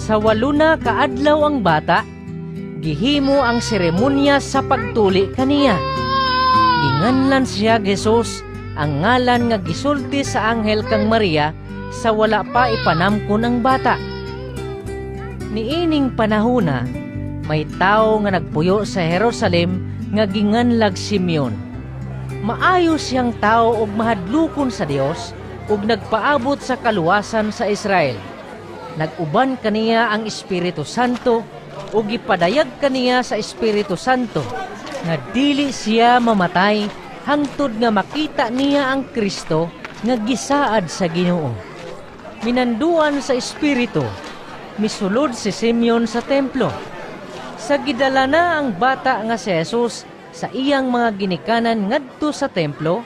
Sa 8 na kaadlaw ang bata, gihimo ang seremonya sa pagtuli kaniya. Ginganlan siya Jesus, ang ngalan nga gisulti sa anghel kang Maria sa wala pa ipanamkon ang bata. Niining panahona, may tao nga nagpuyo sa Jerusalem nga ginganlag Simeon. Maayo siyang tao ug mahadlukon sa Dios ug nagpaabot sa kaluwasan sa Israel. Nag-uban kaniya ang Espiritu Santo ug gipadayag kaniya sa Espiritu Santo nga dili siya mamatay hangtod nga makita niya ang Kristo nga gisaad sa Ginoo. Minanduan sa Espiritu, misulod si Simeon sa templo. Sa gidala na ang bata nga si Jesus sa iyang mga ginikanan ngadto sa templo,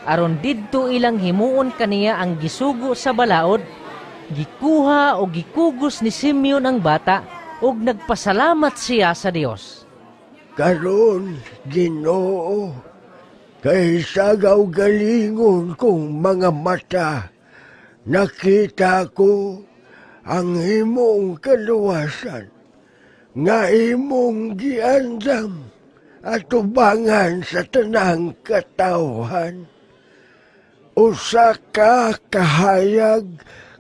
aron didto ilang himuon kaniya ang gisugo sa balaod, gikuha o gikugos ni Simeon ang bata ug nagpasalamat siya sa Dios. Karon, Ginoo, kay sagaw galingon kong mga mata, nakita ko ang imong kaluwasan, nga imong giandam at tubangan sa tanang katawhan. Usa ka kahayag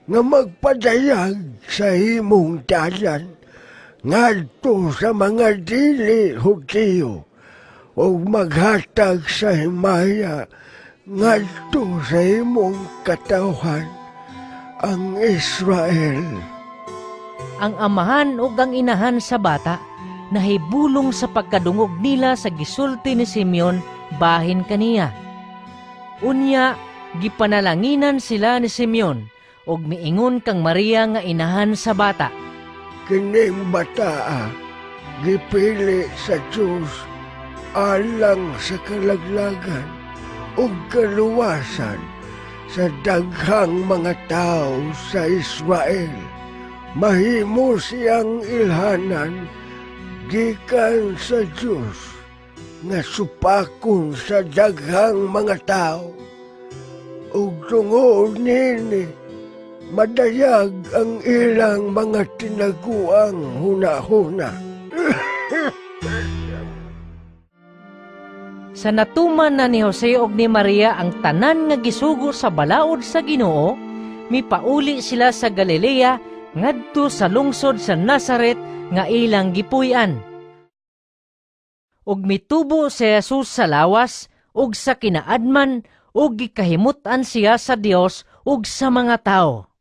nga magpadayag sa imong dalan ngadto sa mga dili Hudyo ug maghatag sa himaya ngadto sa imong katawhan ang Israel. Ang amahan ug ang inahan sa bata nahibulong sa pagkadungog nila sa gisulti ni Simeon bahin kaniya. Unya, gipanalanginan sila ni Simeon ug miingon kang Maria nga inahan sa bata. Kining bataa gipili sa Dios alang sa kalaglagan ug kaluwasan sa daghang mga tao sa Israel. Mahimo siyang ilhanan gikan sa Dios nga supakon sa daghang mga tao ug tungod nini madayag ang ilang mga tinaguang hunahuna. Sa natuman na ni Jose ug ni Maria ang tanan nga gisugo sa balaod sa Ginoo, mipauli sila sa Galilea ngadto sa lungsod sa Nazaret nga ilang gipuy-an. Ug mitubo si Jesus sa lawas ug sa kinaadman ug gikahimut-an siya sa Dios ug sa mga tao.